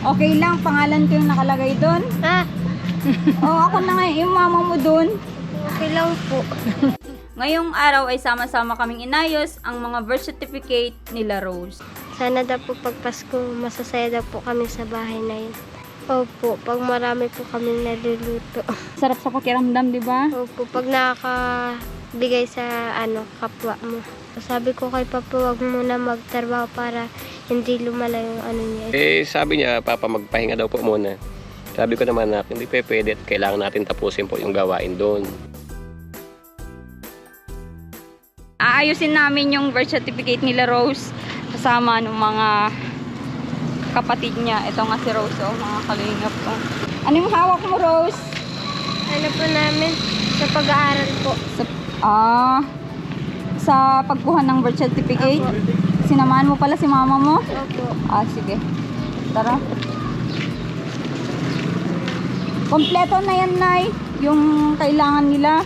Okay lang, pangalan ko yung nakalagay doon. Ah, Oo, ako na nga yung mama mo doon. okay lang po. Ngayong araw ay sama-sama kaming inayos ang mga birth certificate nila Rose. Sana daw po pag Pasko, masasaya daw po kami sa bahay na yun. Opo, pag marami po kami naluluto. Sarap sa pakiramdam, di ba? Opo, pag nakakabigay sa kapwa mo. Sabi ko kay Papa, wag muna magtrabaho para hindi lumala yung niya. Sabi niya, Papa, magpahinga daw po muna. Sabi ko naman na hindi pwede at kailangan natin tapusin po yung gawain doon. Aayusin namin yung birth certificate nila Rose kasama ng mga kapatid niya. Ito nga si Rose, oh, mga kalingap ko. Ano yung hawak mo, Rose? Ano po namin? Sa pag-aaral po. Sa pagkuha ng birth certificate? Opo. Sinamahan mo pala si mama mo? Opo. Sige. Tara. Kompleto na yan, Nay. Yung kailangan nila.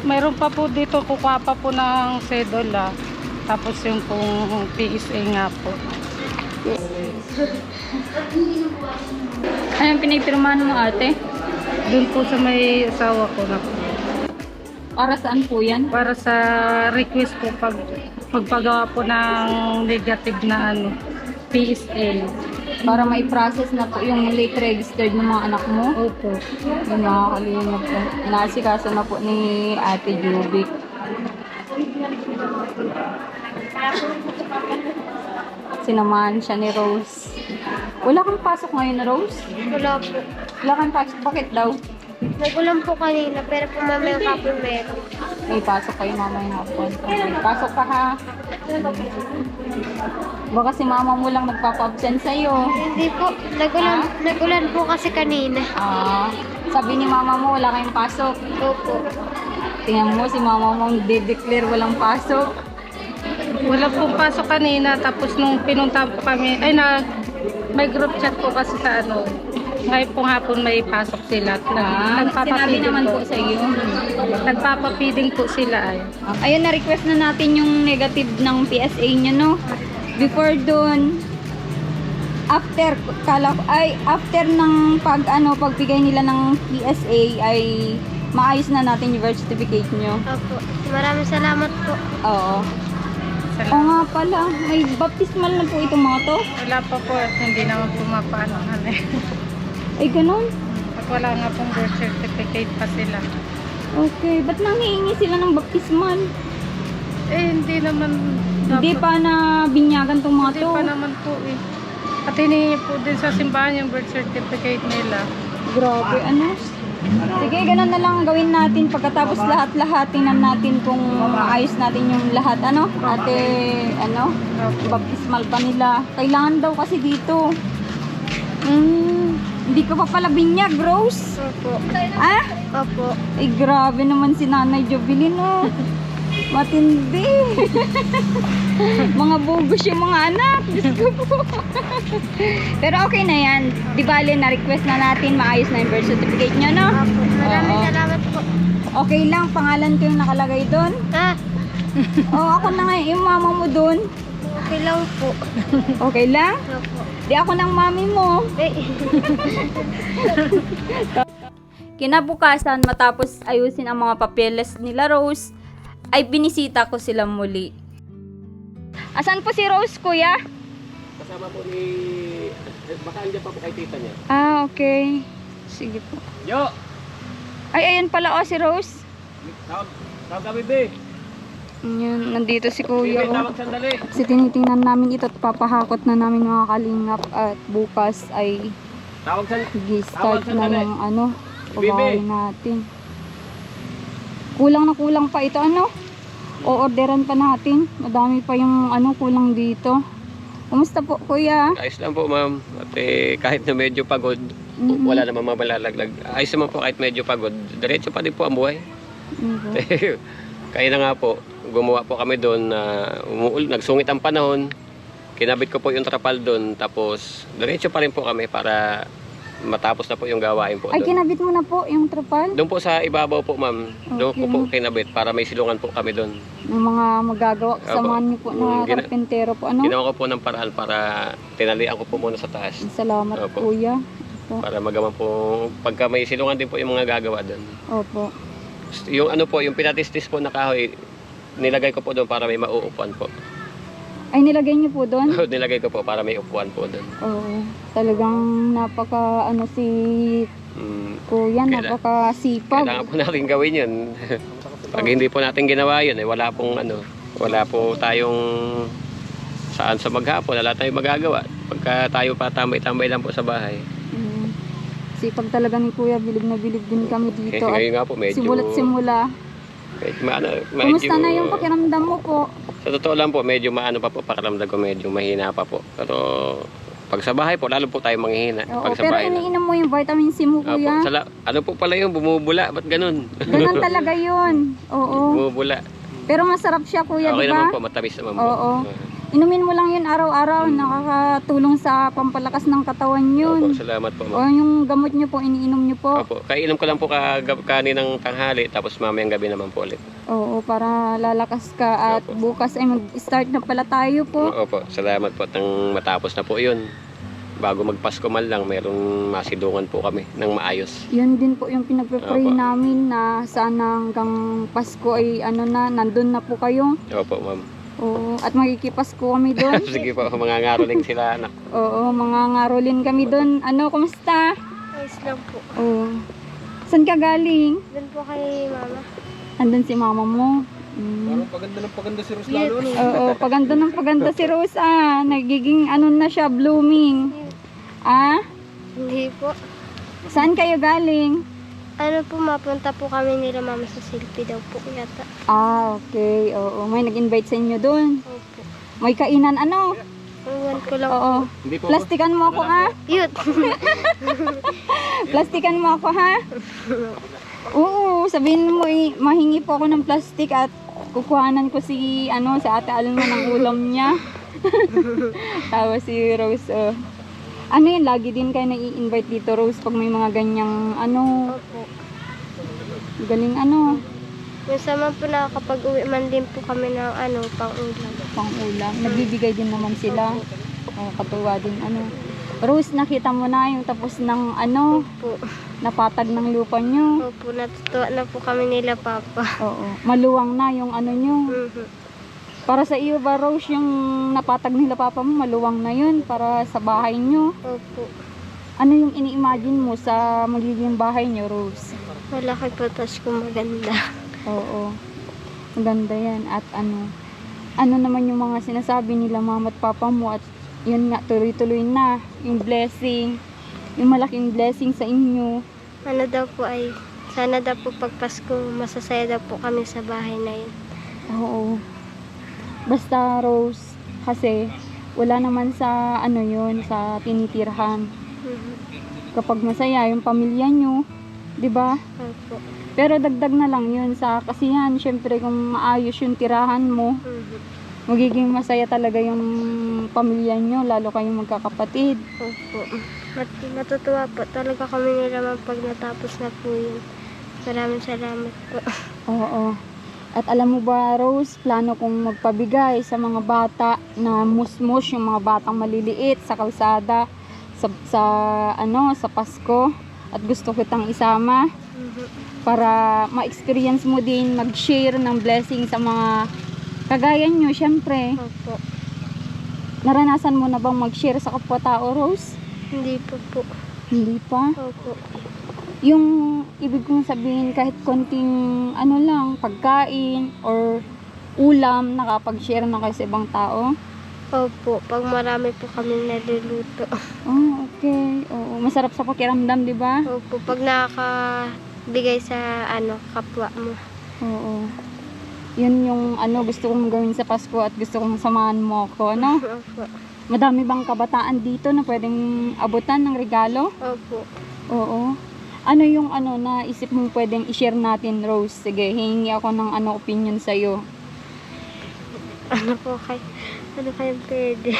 Mayroon pa po dito, kukuha pa po ng sedula. Tapos yung pong PSA nga po. Anong pinipirmahan mo, ate? Doon po sa may asawa ko na po. Para saan po yan? Para sa request po magpagawa po ng negative na PSA. Para may process na po yung late registered ng mga anak mo. Opo. Yung mga kalingap po. Nasikaso na po ni Ate Jubic. Sinamahan siya ni Rose. Wala kang pasok ngayon na Rose? Wala po. Wala kang pasok. Bakit daw? Nagulang po kanina, pero po mamayang kapon meron. May pasok kayo mamaya hapon. Okay. Pasok ka ha. Baka si mama mo lang nagpapa-absent sa'yo. Hindi po. Nagulan po kasi kanina. Sabi ni mama mo wala kayong pasok. Opo. Tingnan mo si mama mo de-declare walang pasok. Wala pong pasok kanina. Tapos nung pinunta po kami, may group chat po kasi sa ngayon pong hapon may pasok sila. Sinabi naman po sa iyo. Nagpapapiding po sila Ayun, na-request na natin yung negative ng PSA nyo, no? Before dun, after ng pagbigay nila ng PSA ay maayos na natin yung birth certificate nyo. Opo. Maraming salamat po. Oo. Oo nga pala, may baptismal na po itong mga to. Wala pa po. Hindi naman po mapaano. Ay, ganun? At wala nga pong birth certificate pa sila. Okay, ba't nanghihingi sila ng baptismal? Hindi naman. Hindi pa na binyagan tong mga Hindi to. pa naman po At hinihingi po din sa simbahan yung birth certificate nila. Grabe, Sige, ganun na lang ang gawin natin. Pagkatapos lahat-lahat, tingnan natin kung maayos natin yung lahat. Ate, baptismal pa nila. Kailangan daw kasi dito. Hindi ka pa pala binyag, Rose? Opo. Opo. Ay, grabe naman si Nanay Jovelyn, Matindi. Mga bugos yung mga anak. Diyos ko po. Pero okay na yan. Di bale, na-request na natin. Maayos na yung birth certificate nyo, no? Opo. Maraming Oo. salamat po. Okay lang, pangalan ko yung nakalagay doon. Ako na nga yung mama mo doon. Okay lang po. Okay lang? Opo. Di ako ng mami mo. Kinabukasan, matapos ayusin ang mga papeles nila Rose, ay binisita ko sila muli. Asan po si Rose, kuya? Kasama po ni... Baka andyan pa po kay tita niya. Okay. Sige po. Yo! Ay, ayan pala si Rose. Tawag kami, be. Yun, nandito si kuya. Be, tawag sandali. Kasi tinitingnan namin ito at papahakot na namin mga kalingap at bukas ay Tawag sandali. start na ng pag-aaway natin. Kulang pa ito, O-orderan pa natin. Madami pa yung kulang dito. Kumusta po, kuya? Ayos lang po, ma'am. At kahit na medyo pagod, wala namang mabalalaglag. Ayos naman po kahit medyo pagod. Diretso pa din po ang buhay. Kaya na nga po, gumawa po kami doon na nagsungit ang panahon. Kinabit ko po yung trapal doon. Tapos, diretso pa rin po kami para matapos na po yung gawain po Ay, doon. kinabit mo na po yung trapal? Doon po sa ibabaw po, ma'am. Doon ko Okay. po kinabit para may silungan po kami doon. Yung mga magagawa, kasamahan niyo po na Gina- karpentero po, ano? Ginawa ko po ng paraan para tinalian ko po muna sa taas. Salamat, Opo. kuya. Para magawa po, pagka may silungan din po yung mga gagawa doon. Opo. Yung ano po, yung pinatistis po na kahoy, nilagay ko po doon para may mauupuan po. Ay, nilagay niyo po doon? Nilagay ko po para may upuan po doon. Oo. Talagang napaka, ano si kuya, napakasipag. Kailangan po natin gawin yun. Pag hindi po natin ginawa yun, wala po tayong saan sa maghapon, wala tayong magagawa. Pagka tayo pa tambay-tambay lang po sa bahay. Sipag talaga ni kuya, bilib na bilib din kami dito. At Ngayon nga po, medyo... simula't simula. Kumusta na yung pakiramdam mo po? Sa totoo lang po, medyo maano pa po, pakiramdam ko medyo mahina pa po. Pero pag sa bahay po, lalo po tayo manghihina. Oo, Pag sa pero bahay na. iniinom mo yung vitamin C mo, Opo, kuya. ano po pala yun, bumubula, ba't ganun? Ganun talaga yun. Oo. Bumubula. Pero masarap siya, kuya, Okay di naman ba? po, matamis naman po. Oo. Inumin mo lang yun araw-araw. Nakakatulong sa pampalakas ng katawan yun. Opo, salamat po. O yung gamot nyo po, iniinom nyo po. Opo, kainom ko lang po kaninang tanghali, tapos mamayang gabi naman po ulit. Oo, para lalakas ka at Opo. bukas ay mag-start na pala tayo po. Opo, salamat po. Nang matapos na po yun, bago magpasko man lang, mayroong masidungan po kami ng maayos. Yun din po yung pinagpe-pray Opo. namin na sana hanggang Pasko ay nandun na po kayo. Opo, ma'am. Oo, at magkikipasko kami doon. Sige po, mga ngaroling sila, anak. Oo, mga ngarolin kami doon. Ano, kumusta? Ayos lang po. Oo. Saan ka galing? Doon po kay mama. Andun si mama mo. Paganda ng paganda si Ros lalo, ano? Oo, paganda ng paganda si Rose nagiging na siya, blooming. Hindi po. Saan kayo galing? Ano po, mapunta po kami nila mama sa Silpi daw po yata. Okay. Oo, may nag-invite sa inyo doon. Opo. May kainan, ano? Ewan ko lang Oo. po. Hindi po. Plastikan mo ako, ha? Yut! Plastikan mo ako, ha? Oo, sabihin mo, mahingi po ako ng plastic at kukuhanan ko si Ate Alma ng ulam niya. Tawa si Rose, Ano yun, lagi din kayo nai-invite dito, Rose, pag may mga ganyang, Opo. galing, Minsan man po nakakapag-uwi man din po kami ng pang-ulam. pang-ulam. Nagbibigay din naman sila. Katuwa din, Rose, nakita mo na yung tapos ng, Opo. napatag ng lupa nyo. Opo, natutuwa na po kami nila papa. Oo. Maluwang na yung nyo. Mhm. Para sa iyo ba, Rose, yung napatag nila papa mo, maluwang na yun para sa bahay nyo? Opo. Ano yung ini-imagine mo sa magiging bahay nyo, Rose? Malaki po, tas kung maganda. Oo. Maganda yan. At ano naman yung mga sinasabi nila mama at papa mo at yun nga, tuloy-tuloy na. Yung blessing. Yung malaking blessing sa inyo. Ano daw po ay, sana daw po pag Pasko, masasaya daw po kami sa bahay na yun. Oo. Basta, Rose, kasi wala naman sa yun, sa tinitirhan. Mhm. Kapag masaya yung pamilya nyo, 'di ba? Opo. Pero dagdag na lang yun sa kasihan. Syempre kung maayos yung tirahan mo, Mhm. magiging masaya talaga yung pamilya nyo, lalo kayong magkakapatid. Opo. Matutuwa po talaga kami nila pag natapos na po yun. Maraming salamat po. Oo. At alam mo ba, Rose, plano kong magpabigay sa mga bata na musmus, yung mga batang maliliit sa kalsada sa Pasko, at gusto kitang isama Mhm. para ma-experience mo din mag-share ng blessing sa mga kagaya nyo. Syempre, Opo. naranasan mo na bang mag-share sa kapwa-tao, Rose? Hindi po po. Hindi pa. Opo. Yung ibig kong sabihin, kahit konting lang, pagkain or ulam, nakapag-share na kayo sa ibang tao. Opo. Pag marami po kami naluluto. Oh, okay. Oo, masarap sa pakiramdam, di ba? Opo. Pag nakakabigay sa kapwa mo. Oo. Yun yung gusto kong gawin sa Pasko at gusto kong samahan mo ako, Opo. Madami bang kabataan dito na pwedeng abutan ng regalo? Opo. Oo. Ano yung na isip mong pwedeng i-share natin, Rose? Sige, hingi ako ng opinion sa'yo. Ano kayang pwede?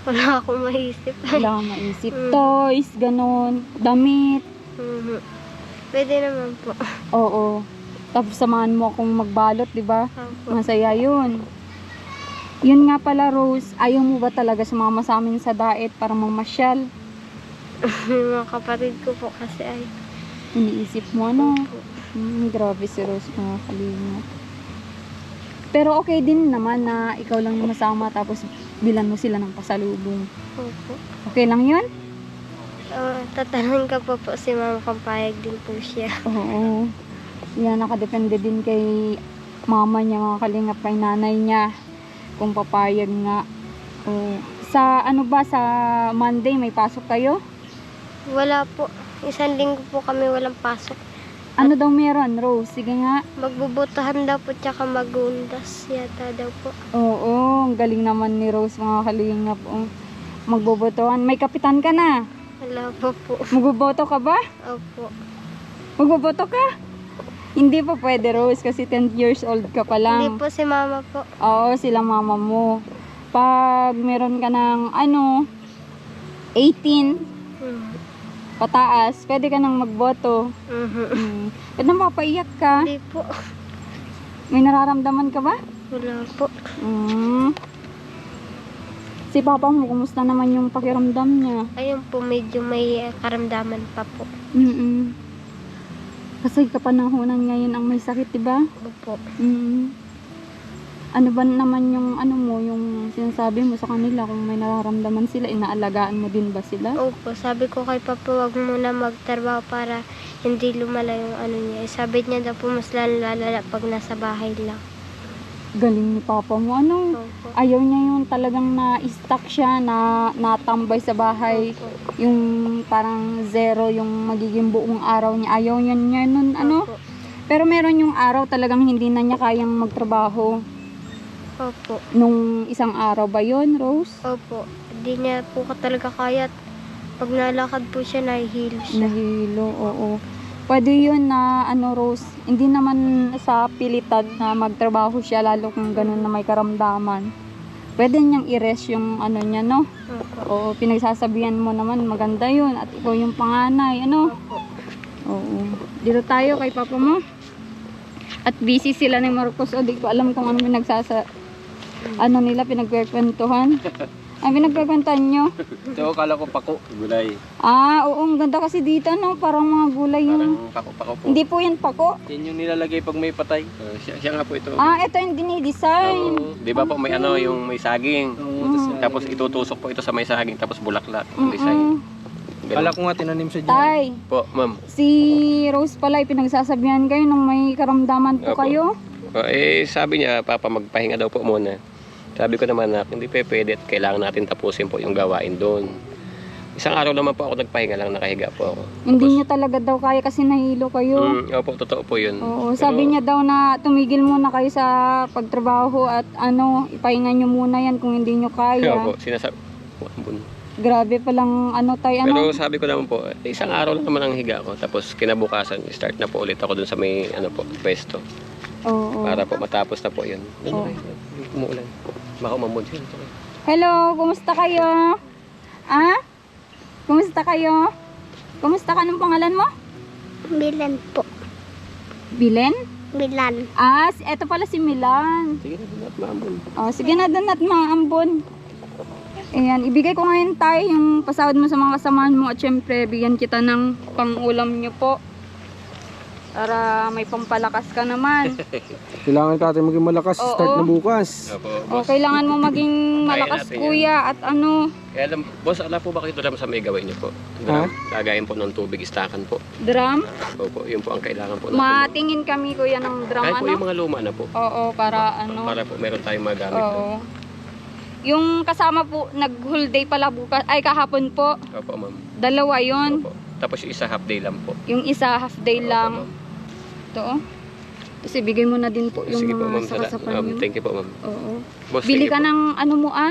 Wala akong maisip. Wala kang maisip. Toys, ganun, damit. Mhm. Pwede naman po. Oo. Tapos samahan mo akong magbalot, di ba? Opo. Masaya yun. Yun nga pala, Rose, ayaw mo ba talaga sumama sa amin sa daet para mamasyal? Yung mga kapatid ko po kasi ay. Iniisip mo, ano? Grabe si Rose, mga kalingap. Pero okay din naman na ikaw lang yung masama tapos bilan mo sila ng pasalubong. Opo. Okay lang yun? Tatanungin ka po si mama kung payag din po siya. Oo. Yan, nakadepende din kay mama niya, mga kalingap, kay nanay niya. Kung papayag nga. Oo. Sa ano ba, sa Monday may pasok kayo? Wala po. Isang linggo po kami walang pasok. Ano daw meron, Rose? Sige nga. Magbubutahan daw po tsaka magundas yata daw po. Oo, ang galing naman ni Rose, mga kalingap. Oh. Magbobotohan. May kapitan ka na. Wala po po. Magboboto ka ba? Opo. Magboboto ka? Hindi pa pwede, Rose, kasi 10 years old ka pa Hindi lang. po si mama po. Oo, sila mama mo. Pag meron ka ng, 18 Mhm. pataas, pwede ka nang magboto. Mhm. Ba't nang papaiyak ka? Hindi po. May nararamdaman ka ba? Wala po. Si papa mo, kumusta naman yung pakiramdam niya? Ayun po, medyo may karamdaman pa po. Kasi kapanahonan ngayon ang may sakit, diba? Opo. Ano ba naman yung yung sinasabi mo sa kanila kung may nararamdaman sila, inaalagaan mo din ba sila? Opo, sabi ko kay Papa, wag muna magtrabaho para hindi lumala yung niya. Sabi niya daw po mas lalala pag nasa bahay lang. Galing ni papa mo, Opo. Ayaw niya yung talagang na-stuck siya, na natambay sa bahay. Opo. Yung parang zero yung magiging buong araw niya. Ayaw niya nun, Opo. Pero meron yung araw talagang hindi na niya kayang magtrabaho. Opo. Nung isang araw ba yun, Rose? Opo. Hindi niya po talaga kaya. Pag nalakad po siya, nahihilo siya. Nahilo, oo. Pwede yun na, Rose, hindi naman sa pilitan na magtrabaho siya, lalo kung ganun na may karamdaman. Pwede niyang i-rest yung niya, no? Opo. Oo, pinagsasabihan mo naman, maganda yun. At ikaw yung panganay, Opo. Oo. Dito tayo kay papa mo. At busy sila ni Marcos. O, di ko alam kung ano nila pinagkwentuhan. Ang pinagkwentuhan nyo? Ito, kala ko pako. Gulay. Oo, ang ganda kasi dito, no? Parang mga gulay yung... Parang pako-pako po. Hindi po yan pako. Yan yung nilalagay pag may patay. Siya nga po ito. Ito yung dinidesign. Oo. Di ba po may yung may saging. Tapos itutusok po ito sa may saging tapos bulaklak ang design. Kala ko nga tinanim sa dyan. Tay, Po, ma'am. si Rose pala, pinagsasabihan kayo nung may karamdaman po Opo. kayo. Sabi niya, Papa, magpahinga daw po muna. Sabi ko naman na hindi pwede at kailangan natin tapusin po yung gawain doon. Isang araw naman po ako nagpahinga lang, nakahiga po ako. Hindi niya talaga daw kaya kasi nahilo kayo. Opo, totoo po yun. Oo, sabi niya daw na tumigil muna kayo sa pagtrabaho at ipahinga niyo muna yan kung hindi niyo kaya. Opo, sinasabi. Grabe palang tay, Pero sabi ko naman po, isang araw lang naman ang higa ko. Tapos kinabukasan, start na po ulit ako dun sa may pwesto. Oo. Para po matapos na po yun. Oo. Umuulan. Baka umamod yun. Hello, kumusta kayo? Kumusta kayo? Kumusta ka? Anong pangalan mo? Milan po. Bilen? Milan. Eto pala si Milan. Sige na, dun at maambon. Sige na doon at mga ambon. Ayan, ibigay ko ngayon tayo yung pasahod mo sa mga kasamahan mo at syempre bigyan kita ng pang-ulam nyo po. Para may pampalakas ka naman. Kailangan ka natin maging malakas. Oo. Start na bukas. Opo, O, boss. kailangan mo maging malakas, natin yan. kuya, at Kaya alam, boss, ala po ba kayo drum sa may gawin niyo po? Ha? Lagayin po ng tubig, istakan po. drum. Opo, yun po ang kailangan po natin. Matingin kami, kuya, ng drum, Kahit po yung mga luma na po. Oo, para Para po meron tayong magamit. Oo. Yung kasama po, nag-whole day pala bukas, kahapon po. Opo, ma'am. Dalawa yun. Opo. Tapos yung isa half day lang po. Yung isa half day Opo, lang. ma'am. Ito. Tapos ibigay mo na din po yung Sige po, mga ma'am. sakasapan nyo. Thank you po, ma'am. Oo. Boss, Bili sige ka po. ng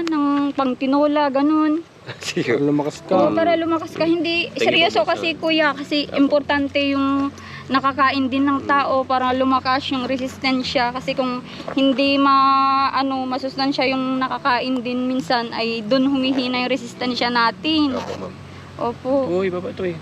ng pangtinola, ganun. Sige. Para lumakas ka. Oo, para lumakas ka. Hindi, Thank you seryoso po, kasi kuya, kasi importante yung nakakain din ng tao para lumakas yung resistensya. Kasi kung hindi masustansya yung nakakain din minsan, ay dun humihina yung resistensya natin. Opo, ma'am. Opo, Uy, baba ito eh.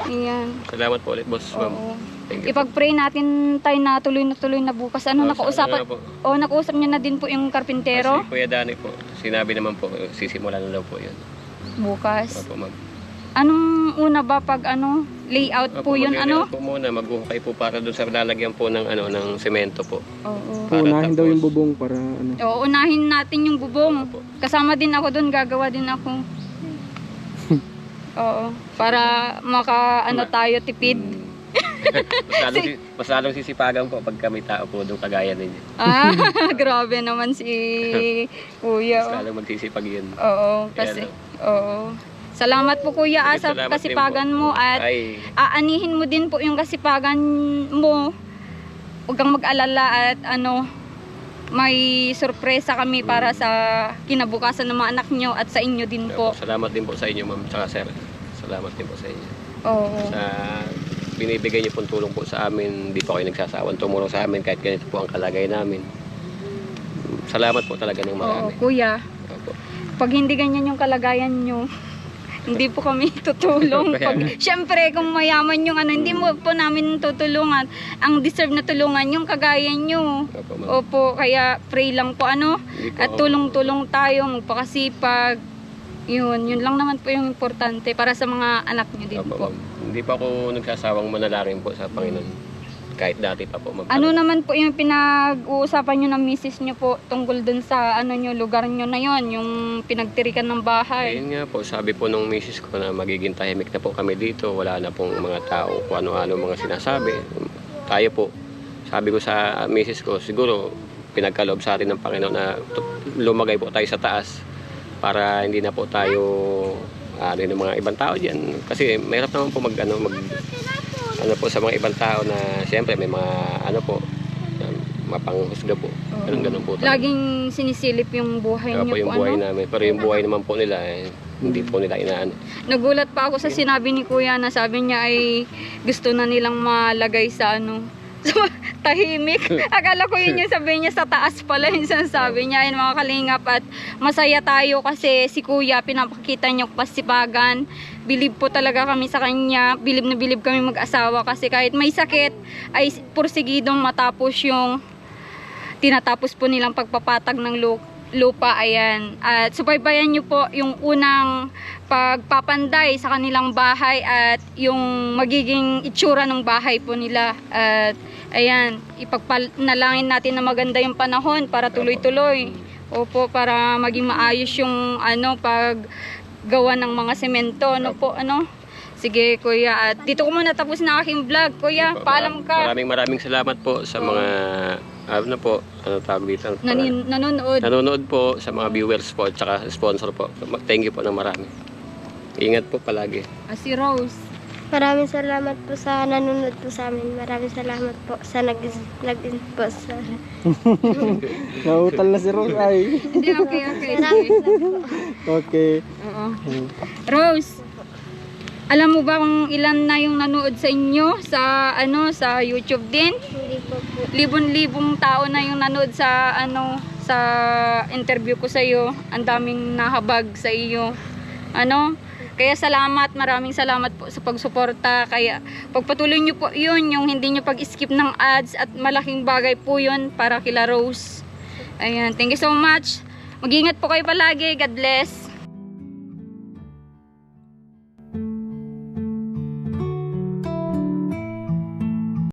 ayan. Salamat po ulit, boss, ma'am. Oo. Thank you. Ipag-pray natin tayo na tuloy na bukas. Ano, Sana po. nakausap niya na din po yung karpintero Si Kuya Dani po, sinabi naman po, sisimulan na daw po yun. bukas. Opo, ma'am. Anong una ba pag layout po yun, mag-layout po muna, maghuhukay po para doon sa lalagyan po ng ng semento po. Oo. Para Unahin daw tapos- yung bubong para ano. Oo, unahin natin yung bubong. Opo. Kasama din ako doon, gagawa din ako. Oo, para tayo tipid. Mas lalong sisipagan po pag kami tao po doon kagaya ninyo. Ah, grabe naman si Kuya. Mas lalong magsisipag yun. Oo, kasi oo. Salamat po Kuya sa Salamat din kasipagan po. mo at Ay, aanihin mo din po yung kasipagan mo. Huwag kang mag-alala at may sorpresa kami para sa kinabukasan ng mga anak nyo at sa inyo din po. salamat din po sa inyo, ma'am, tsaka sir. Salamat din po sa inyo. Oo. Sa binibigay niyo pong tulong po sa amin, hindi po kayo nagsasawang tumulong sa amin kahit ganito po ang kalagay namin. Salamat po talaga ng Oo, marami. Kuya. Opo. Pag hindi ganyan yung kalagayan nyo, hindi po kami tutulong. Kaya nga. Siyempre, kung mayaman yung hindi mo po namin tutulungan. Ang deserve na tulungan yung kagaya nyo. Opo, ma'am. Opo, kaya pray lang po Hindi po at ako- tulong-tulong tayo, magpakasipag. Yun lang naman po yung importante para sa mga anak nyo din Opo, po. ma'am. Hindi pa ako nagsasawang manalangin po sa Panginoon. Kahit dati pa po, ma'am. Ano naman po yung pinag-uusapan nyo ng misis nyo po tungkol dun sa lugar nyo na yon, yung pinagtirikan ng bahay? Ayun nga po, sabi po nung misis ko na magiging tahimik na po kami dito. Wala na pong mga tao kung ano-ano mga sinasabi. Tayo po, sabi ko sa misis ko, siguro pinagkaloob sa atin ng Panginoon na lumagay po tayo sa taas para hindi na po tayo ng mga ibang tao dyan. Kasi mahirap naman po po sa mga ibang tao na siyempre may mga mapanghusga po. Ganun po. Laging sinisilip yung buhay Kaya nyo po yung po, buhay namin. Pero yung buhay naman po nila, hindi po nila inaano. Nagulat pa ako sa sinabi ni Kuya na sabi niya ay gusto na nilang malagay sa sa tahimik. Akala ko yun yung sabi niya sa taas pala yung sinasabi niya. Ayun mga kalingap at masaya tayo kasi si Kuya pinapakita niyo kasipagan. Bilib po talaga kami sa kanya. Bilib na bilib kami mag-asawa kasi kahit may sakit ay pursigidong matapos yung tinatapos po nilang pagpapatag ng lupa. Ayan. At subaybayan niyo po yung unang pagpapanday sa kanilang bahay at yung magiging itsura ng bahay po nila. At ayan, ipagpanalangin natin na maganda yung panahon para tuloy-tuloy. Opo, para maging maayos yung paggawa ng mga semento. Sige Kuya, at dito ko muna tapos na aking vlog. Kuya, paalam ka. Maraming salamat po sa mga tawag dito? Nanonood. Po sa mga viewers po at saka sponsor po. Thank you po ng marami. Ingat po palagi. Si Rose. Maraming salamat po sa nanonood po sa amin. Maraming salamat po sa nag-sponsor. Nautal na si Rose ay. Hindi, okay. Maraming salamat po. Okay. Oo. Rose, alam mo ba kung ilan na yung nanood sa inyo sa YouTube din? Hindi po po. Libon-libong tao na yung nanood sa sa interview ko sa iyo. Ang daming nahabag sa iyo. Kaya maraming salamat po sa pagsuporta. Kaya pagpatuloy niyo po 'yun, yung hindi niyo pag-skip ng ads at malaking bagay po 'yun para kila Rose. Ayan, thank you so much. Mag-ingat po kayo palagi. God bless.